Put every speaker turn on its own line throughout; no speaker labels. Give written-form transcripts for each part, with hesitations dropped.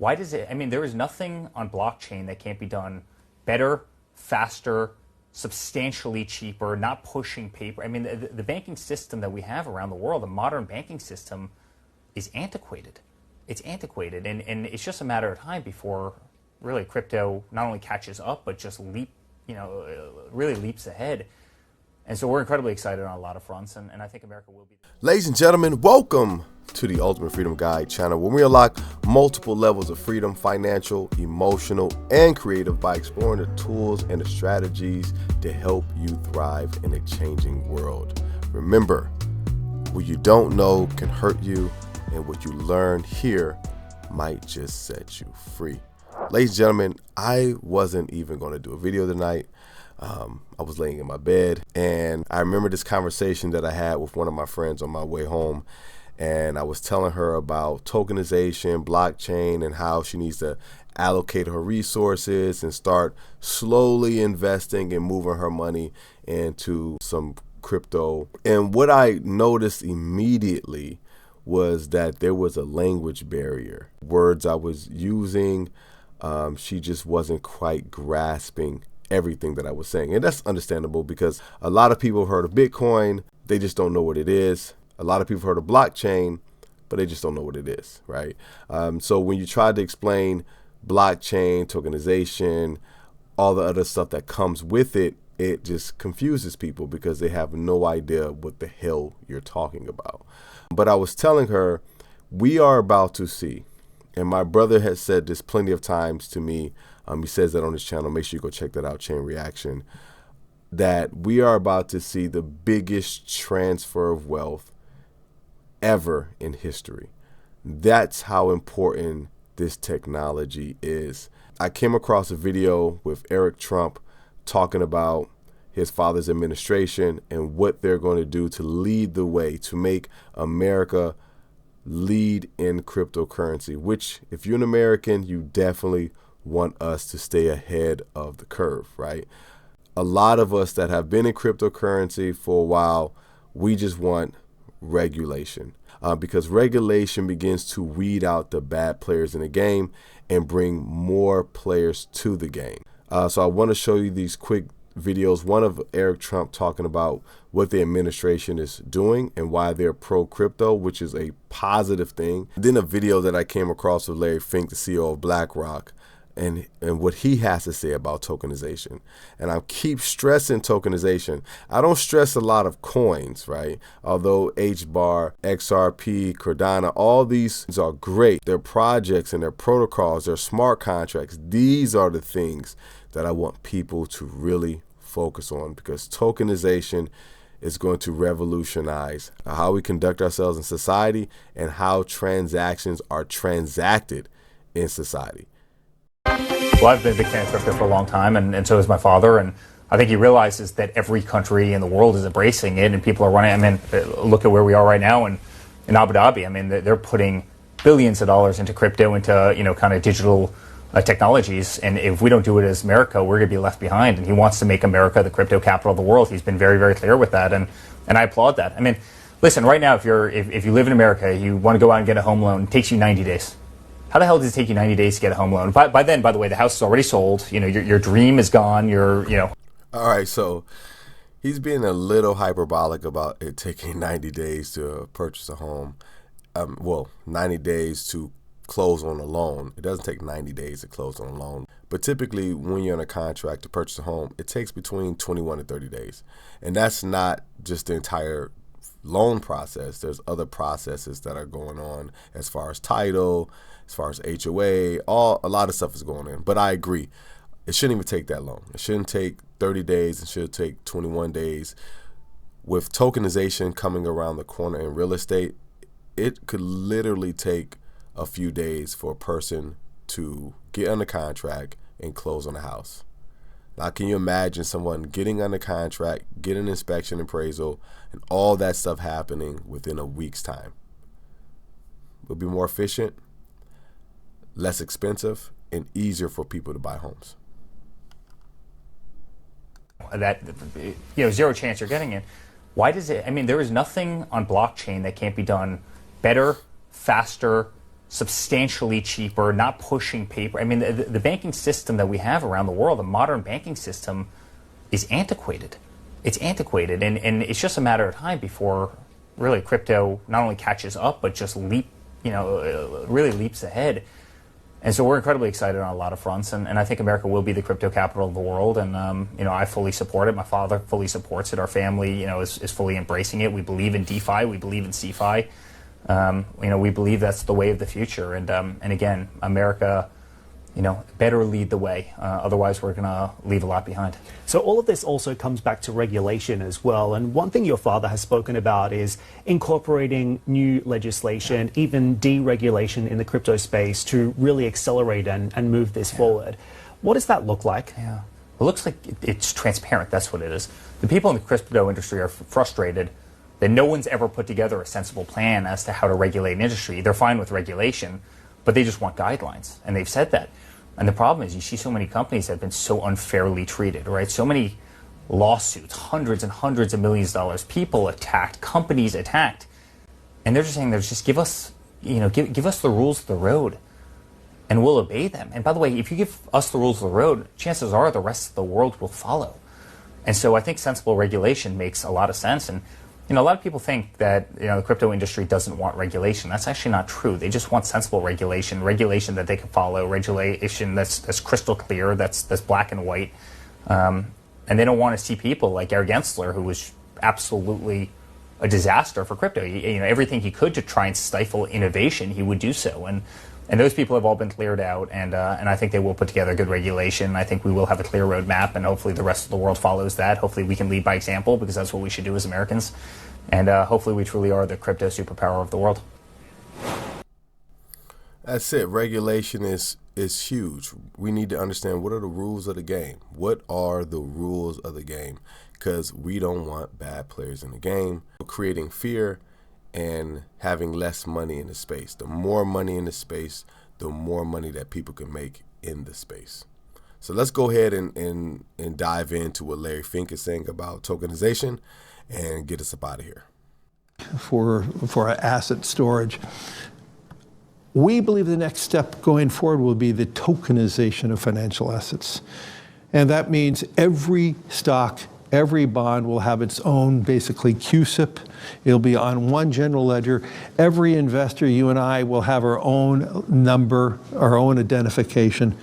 Why does it, I mean, there is nothing on blockchain that can't be done better, faster, substantially cheaper, not pushing paper. I mean, the banking system that we have around the world, the modern banking system, is antiquated. It's antiquated, and it's just a matter of time before really crypto not only catches up, but just really leaps ahead. And so we're incredibly excited on a lot of fronts, and I think America will be.
Ladies and gentlemen, welcome to the Ultimate Freedom Guide channel, where we unlock multiple levels of freedom, financial, emotional, and creative by exploring the tools and the strategies to help you thrive in a changing world. Remember, what you don't know can hurt you, and what you learn here might just set you free. Ladies and gentlemen, I wasn't even going to do a video tonight. I was laying in my bed, and I remember this conversation that I had with one of my friends on my way home, and I was telling her about tokenization, blockchain, and how she needs to allocate her resources and start slowly investing and moving her money into some crypto. And what I noticed immediately was that there was a language barrier. Words I was using, she just wasn't quite grasping everything that I was saying. And that's understandable, because a lot of people have heard of Bitcoin, they just don't know what it is. A lot of people have heard of blockchain, but they just don't know what it is, right? So when you try to explain blockchain, tokenization, all the other stuff that comes with it, it just confuses people because they have no idea what the hell you're talking about. But I was telling her, we are about to see, and my brother has said this plenty of times to me. He says that on his channel. Make sure you go check that out, Chain Reaction. That we are about to see the biggest transfer of wealth ever in history. That's how important this technology is. I came across a video with Eric Trump talking about his father's administration and what they're going to do to lead the way, to make America lead in cryptocurrency, which, if you're an American, you definitely want us to stay ahead of the curve, right? A lot of us that have been in cryptocurrency for a while, we just want regulation, because regulation begins to weed out the bad players in the game and bring more players to the game. So I want to show you these quick videos. One of Eric Trump talking about what the administration is doing and why they're pro crypto, which is a positive thing. Then a video that I came across with Larry Fink, the CEO of BlackRock, and what he has to say about tokenization. And I keep stressing tokenization. I don't stress a lot of coins, right? Although HBAR, XRP, Cardano, all these are great. They're projects and they're protocols, they're smart contracts. These are the things that I want people to really focus on, because tokenization is going to revolutionize how we conduct ourselves in society and how transactions are transacted in society.
Well, I've been a big fan of crypto for a long time, and so is my father. And I think he realizes that every country in the world is embracing it, and people are running. I mean, look at where we are right now in Abu Dhabi. I mean, they're putting billions of dollars into crypto, into kind of digital technologies. And if we don't do it as America, we're going to be left behind. And he wants to make America the crypto capital of the world. He's been very, very clear with that, and I applaud that. I mean, listen, right now, if you live in America, you want to go out and get a home loan, it takes you 90 days. How the hell does it take you 90 days to get a home loan? By then, by the way, the house is already sold. You know, your dream is gone. All
right, so he's being a little hyperbolic about it taking 90 days to purchase a home. 90 days to close on a loan. It doesn't take 90 days to close on a loan. But typically, when you're in a contract to purchase a home, it takes between 21 and 30 days. And that's not just the entire loan process. There's other processes that are going on as far as title, as far as HOA, a lot of stuff is going on. But I agree, it shouldn't even take that long. It shouldn't take 30 days. It should take 21 days. With tokenization coming around the corner in real estate, it could literally take a few days for a person to get under contract and close on a house. Now, can you imagine someone getting under contract, getting an inspection, appraisal, and all that stuff happening within a week's time? It would be more efficient, less expensive, and easier for people to buy homes.
That, zero chance you're getting it. Why does it? I mean, there is nothing on blockchain that can't be done better, faster, substantially cheaper, not pushing paper. I mean, the banking system that we have around the world, the modern banking system, is antiquated. It's antiquated, and it's just a matter of time before really crypto not only catches up, but just really leaps ahead. And so we're incredibly excited on a lot of fronts, and I think America will be the crypto capital of the world, and I fully support it. My father fully supports it. Our family, is fully embracing it. We believe in DeFi. We believe in CeFi. We believe that's the way of the future, and again, America, better lead the way. Otherwise, we're going to leave a lot behind.
So all of this also comes back to regulation as well. And one thing your father has spoken about is incorporating new legislation, even deregulation in the crypto space to really accelerate and move this forward. What does that look like?
Yeah, it looks like it's transparent. That's what it is. The people in the crypto industry are frustrated that no one's ever put together a sensible plan as to how to regulate an industry. They're fine with regulation, but they just want guidelines, and they've said that. And the problem is you see so many companies that have been so unfairly treated, right? So many lawsuits, hundreds and hundreds of millions of dollars, people attacked, companies attacked. And they're just saying, just give us, give us the rules of the road and we'll obey them. And by the way, if you give us the rules of the road, chances are the rest of the world will follow. And so I think sensible regulation makes a lot of sense. And a lot of people think that the crypto industry doesn't want regulation. That's actually not true. They just want sensible regulation that they can follow, regulation that's crystal clear, that's black and white. And they don't want to see people like Gary Gensler, who was absolutely a disaster for crypto. Everything he could to try and stifle innovation, he would do so. And those people have all been cleared out, and I think they will put together good regulation. I think we will have a clear roadmap, and hopefully the rest of the world follows that. Hopefully we can lead by example, because that's what we should do as Americans. And hopefully we truly are the crypto superpower of the world.
That's it. Regulation is huge. We need to understand, what are the rules of the game? What are the rules of the game? Because we don't want bad players in the game. Creating fear and having less money in the space. The more money in the space, the more money that people can make in the space. So let's go ahead and dive into what Larry Fink is saying about tokenization and get us up out of here.
For asset storage, we believe the next step going forward will be the tokenization of financial assets. And that means every stock, every bond will have its own, basically, CUSIP. It'll be on one general ledger. Every investor, you and I, will have our own number, our own identification.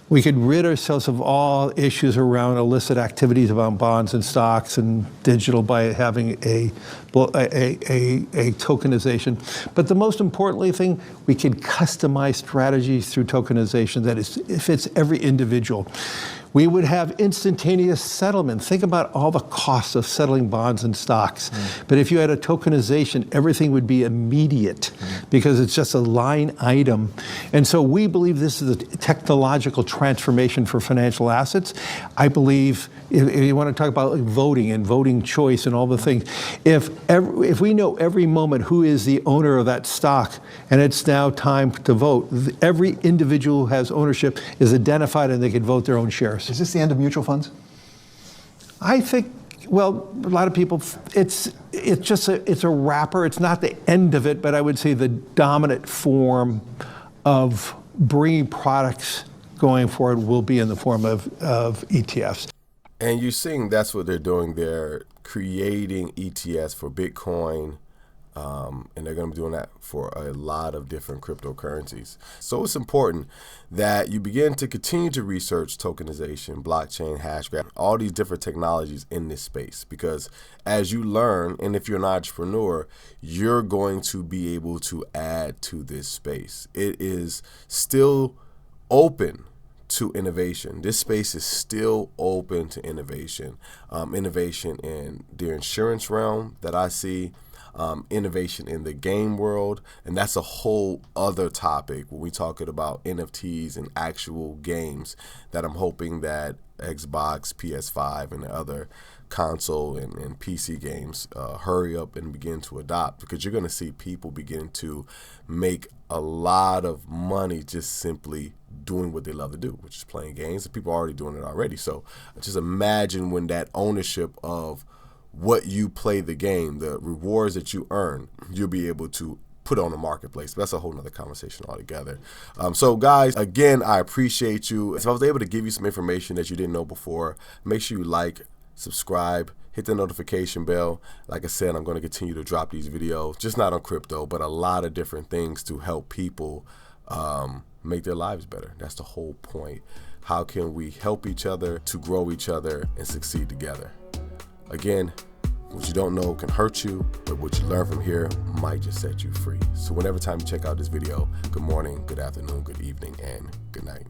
We could rid ourselves of all issues around illicit activities about bonds and stocks and digital by having a tokenization. But the most importantly thing, we can customize strategies through tokenization that fits every individual. We would have instantaneous settlement. Think about all the costs of settling bonds and stocks. But if you had a tokenization, everything would be immediate because it's just a line item. And so we believe this is a technological transformation for financial assets. I believe, if you want to talk about voting and voting choice and all the things, if we know every moment who is the owner of that stock and it's now time to vote, every individual who has ownership is identified and they can vote their own shares.
Is this the end of mutual funds?
I think, well, a lot of people, it's a wrapper. It's not the end of it, but I would say the dominant form of bringing products going forward will be in the form of ETFs.
And you're seeing that's what they're doing. They're creating ETFs for Bitcoin, and they're going to be doing that for a lot of different cryptocurrencies. So it's important that you begin to continue to research tokenization, blockchain, hashgraph, all these different technologies in this space, because as you learn, and if you're an entrepreneur, you're going to be able to add to this space. It is still open to innovation. This space is still open to innovation. Innovation in the insurance realm that I see, innovation in the game world, and that's a whole other topic when we talk about NFTs and actual games that I'm hoping that Xbox, PS5, and the other console and PC games hurry up and begin to adopt, because you're going to see people begin to make a lot of money just simply doing what they love to do, which is playing games, and people are already doing it already. So just imagine when that ownership of what you play the game, the rewards that you earn, you'll be able to put it on the marketplace. But that's a whole nother conversation altogether. So guys, again, I appreciate you. If I was able to give you some information that you didn't know before, make sure you like, subscribe, hit the notification bell. Like I said, I'm going to continue to drop these videos, just not on crypto, but a lot of different things to help people make their lives better. That's the whole point. How can we help each other to grow each other and succeed together? Again, what you don't know can hurt you, but what you learn from here might just set you free. So whenever time you check out this video, good morning, good afternoon, good evening, and good night.